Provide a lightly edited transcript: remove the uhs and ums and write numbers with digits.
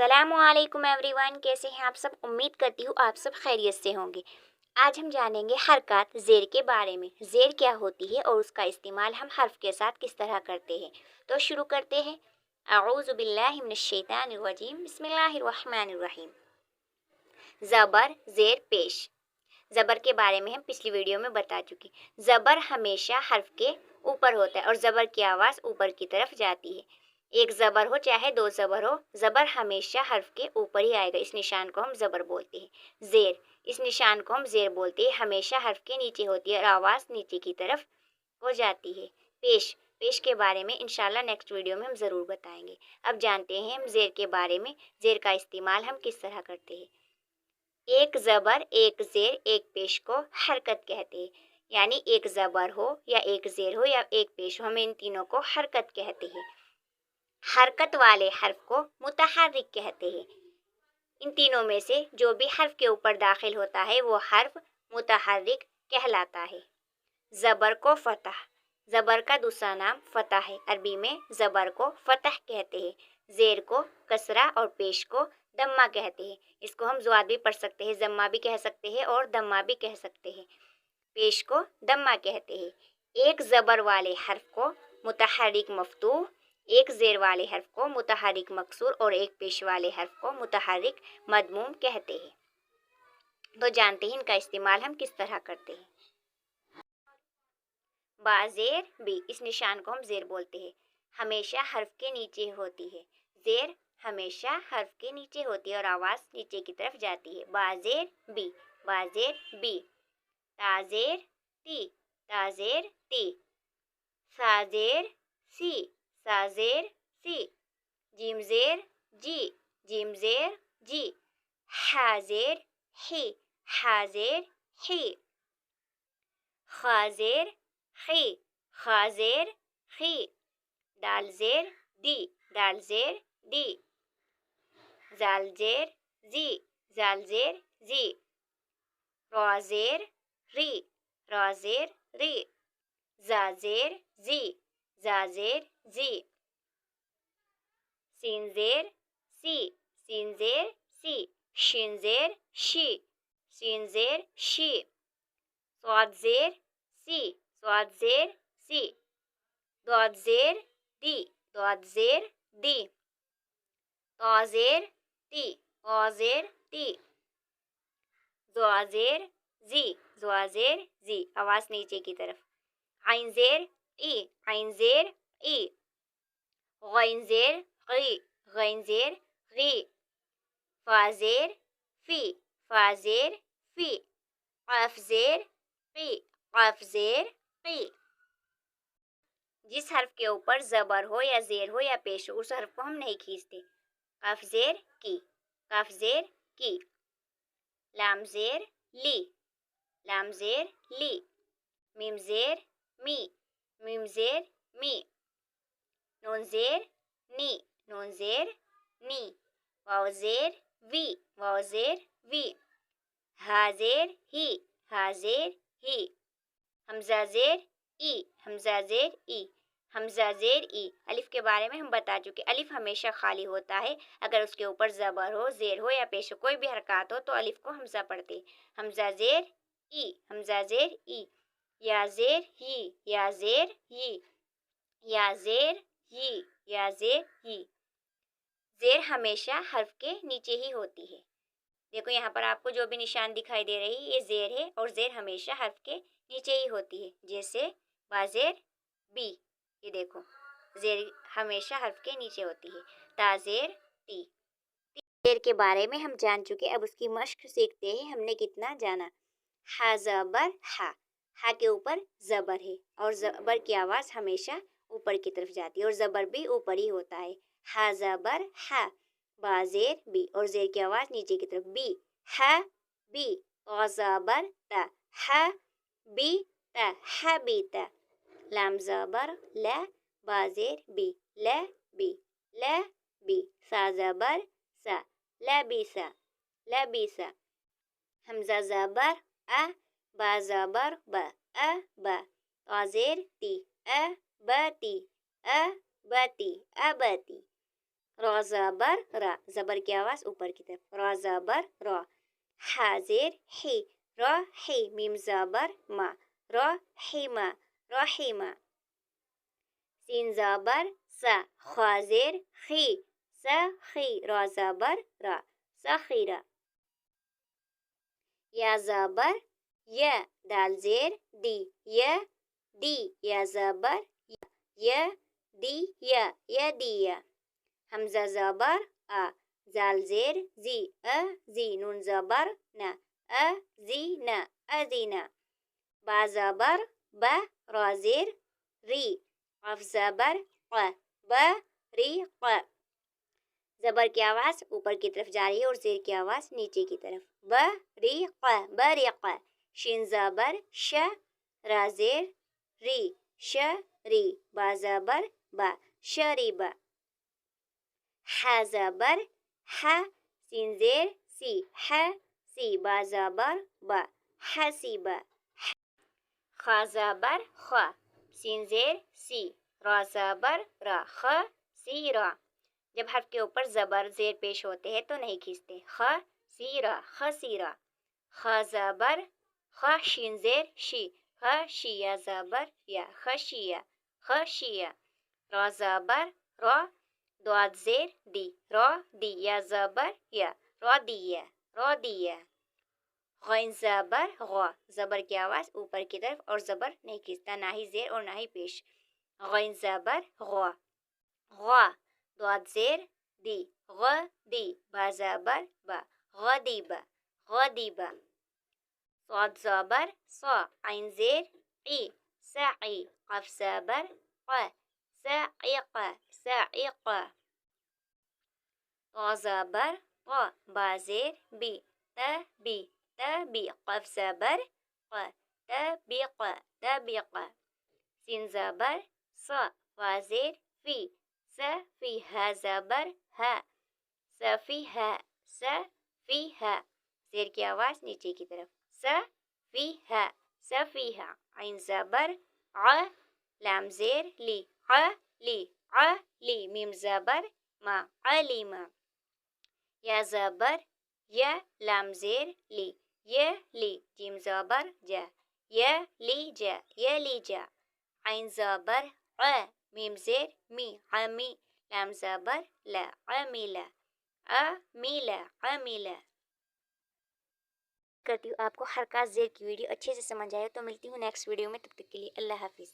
अस्सलाम वालेकुम एवरीवन, कैसे हैं आप सब। उम्मीद करती हूँ आप सब खैरियत से होंगे। आज हम जानेंगे हरकत ज़ेर के बारे में। ज़ेर क्या होती है और उसका इस्तेमाल हम हर्फ के साथ किस तरह करते हैं। तो शुरू करते हैं। अऊज़ु बिल्लाहि मिनश शैतानिर रजीम, बिस्मिल्लाहिर रहमानिर रहीम। ज़बर ज़ेर पेश। ज़बर के बारे में हम पिछली वीडियो में बता चुके। ज़बर हमेशा हर्फ के ऊपर होता है और ज़बर की आवाज़ ऊपर की तरफ जाती है। एक ज़बर हो चाहे दो ज़बर हो, ज़बर हमेशा हर्फ के ऊपर ही आएगा। इस निशान को हम ज़बर बोलते हैं। ज़ेर, इस निशान को हम ज़ेर बोलते हैं। हमेशा हर्फ के नीचे होती है और आवाज़ नीचे की तरफ हो जाती है। पेश, पेश के बारे में इंशाल्लाह नेक्स्ट वीडियो में हम ज़रूर बताएंगे। अब जानते हैं हम ज़ेर के बारे में। ज़ेर का इस्तेमाल हम किस तरह करते हैं। एक ज़बर, एक ज़ेर, एक पेश को हरकत कहते हैं। यानी एक ज़बर हो या एक ज़ेर हो या एक पेश हो, हम इन तीनों को हरकत कहते हैं। हरकत वाले हर्फ को मुतहर्रिक कहते हैं। इन तीनों में से जो भी हर्फ के ऊपर दाखिल होता है वो हर्फ मुतहर्रिक कहलाता है। ज़बर को फतह, ज़बर का दूसरा नाम फतह है। अरबी में ज़बर को फतह कहते हैं। ज़ेर को कसरा और पेश को दम्मा कहते हैं। इसको हम ज़ुआद भी पढ़ सकते हैं, ज़म्मा भी कह सकते हैं और दम्मा भी कह सकते हैं। पेश को दम्मा कहते हैं। एक ज़बर वाले हर्फ को मुतहर्रिक मफ्तूह, एक ज़ेर वाले हर्फ को मुतहर्रिक मकसूर और एक पेश वाले हर्फ को मुतहर्रिक मदमूम कहते हैं। तो जानते हैं इनका इस्तेमाल हम किस तरह करते हैं। बाज़ेर बी, इस निशान को हम ज़ेर बोलते हैं। हमेशा हर्फ के नीचे होती है। ज़ेर हमेशा हर्फ के नीचे होती है और आवाज़ नीचे की तरफ जाती है। बाज़ेर बी, बाज़ेर बी। ताज़ेर ती, ताज़ेर ती। साज़ेर सी, साज़ेर सी। जीम ज़ेर जी, जीम ज़ेर जी। हाज़ेर ही, हाज़ेर ही। खाज़ेर खी, खाज़ेर खी। दाल ज़ेर दी, दाल ज़ेर दी। ज़ाल ज़ेर जी, ज़ाल ज़ेर जी। रा ज़ेर री, रा ज़ेर री। ज़ा ज़ेर जी, ज़ा ज़ेर जी। सीन ज़ेर सी, सीन ज़ेर सी। शीन ज़ेर शी, शीन ज़ेर शी। स्वाद ज़ेर सी, स्वाद ज़ेर सी। दाद ज़ेर दी, दाद ज़ेर दी। ता ज़ेर ती, ता ज़ेर ती। ज़ुआ ज़ेर जी, ज़ुआ ज़ेर जी। आवाज़ नीचे की तरफ। आइन ज़ेर ई, आइन ज़ेर ई। गैन ज़ेर गी, गैन ज़ेर गी। फा ज़ेर फी, फा ज़ेर फी। क़ाफ ज़ेर क़ी, क़ाफ ज़ेर क़ी। जिस हर्फ के ऊपर ज़बर हो या ज़ेर हो या पेश हो उस हर्फ को हम नहीं खींचते। काफ ज़ेर की, काफ ज़ेर की। लाम ज़ेर ली, लाम ज़ेर ली। मीम ज़ेर मी, मीम ज़ेर मी। नून ज़ेर नी, नून ज़ेर नी। वाव ज़ेर वी, वाव ज़ेर वी। हा ज़ेर ही, हा ज़ेर ही। हमज़ा ज़ेर ई, हमज़ा ज़ेर ई। हमज़ा ज़ेर ई। अलिफ के बारे में हम बता चुके। अलिफ हमेशा खाली होता है। अगर उसके ऊपर ज़बर हो, ज़ेर हो या पेश हो, कोई भी हरकत हो तो अलिफ को हमज़ा पढ़ते। हमज़ा ज़ेर ई, हमज़ा ज़ेर ई। या ज़ेर ही, या ज़ेर ही। या ज़ेर ही, या ज़ेर ही। ज़ेर हमेशा हर्फ के नीचे ही होती है। देखो यहाँ पर आपको जो भी निशान दिखाई दे रही है ये ज़ेर है और ज़ेर हमेशा हर्फ के नीचे ही होती है। जैसे बाज़ेर बी, ये देखो ज़ेर हमेशा हर्फ के नीचे होती है। ताज़ेर ती। ज़ेर के बारे में हम जान चुके। अब उसकी मश्क सीखते हैं। हमने कितना जाना। हा ज़बर हा, हा के ऊपर ज़बर है और ज़बर की आवाज़ हमेशा ऊपर की तरफ जाती है और ज़बर भी ऊपर ही होता है। हा ज़बर हा। बाज़ेर बी और ज़ेर की आवाज़ नीचे की तरफ। बी, हा बी। ज़बर ता, हा बी ता, हा बी ता। लाम ज़बर ला, बाज़ेर बी, ला बी, ला बी। सा ज़बर सा, ला बी सा, ला बी सा। हमज़ा ज़बर आ, बा ज़बर बा, आ बा। ता ज़ेर ती, आ बाती, आ बाती, आ बाती। را زبر را، زبر کی آواز اوپر کی طرف، را زبر را. ح زیر حی، را حی. میم زبر ما، را حیما، رحیما. سین زبر سا، خا زیر خی، سخی. را زبر را، سخیرا. یا زبر یا، دال زیر دی، یا دی. یا زبر یا دی یا، یا دیا. حمزه زبر آ، زال زیر زی، زی. نون زبر نا، زی نا، ازینا. با زبر با، را زیر ری. قف زبر ق، با ری ق. زبر کی آواز اوپر کی طرف جا رہی ہے اور زیر کی آواز نیچے کی طرف. بریق، بریق. شین زبر ش، را زیر ری، ش ری. با زبر با، شریبا. ح زبر ح، سین زیر سی، ح سی. با زبر با، حسیبا. خا زبر خا، سین زیر سی، را زبر را، خ سی را. جب حرف کے اوپر زبر زیر پیش ہوتے ہیں تو نہیں کھینچتے. خ سیرا، خسیرا. خ زبر خ، شین زیر شی، خشی. یا زبر یا، خشیا، خشیا. را زبر را، داد زیر دی، را دی. یا زبر یا، را دیا، را دیا. غین زبر غا، زبر کی آواز اوپر کی طرف اور زبر نہیں کھینچتا، نہ ہی زیر اور نہ ہی پیش. غین زبر غا، غا. داد زیر دی، غ دی. با زبر با، غدیبا، غدیبا. صاد زبر صا، عین زیر عی، سعی. قف زبر ق، سعیق، سعیق. طا زبر طا، با زیر بی، تبی، تبی. قف زبر ق، تبیق، تبیق. سین زبر صا، فا زیر فی، سفی. ها زبر ها، سفیہا، سفیہا. زیر کی آواز نیچے کی طرف. سفیہا، سفیہا. عین زبر ع، لام زیر لی، علی، علی. میم زبر ما، علیما. یا زبر یا، لام زیر لی، یلی. جیم زبر جا، یلیجا، یلیجا. عین زبر ع، میم زیر می، عمی. لام زبر لا، عمیلا، عمیلا، عمیلا. کرتی ہوں آپ کو حرکات زیر کی ویڈیو اچھے سے سمجھ آئے تو ملتی ہوں نیکسٹ ویڈیو میں. تب تک کے لیے اللہ حافظ.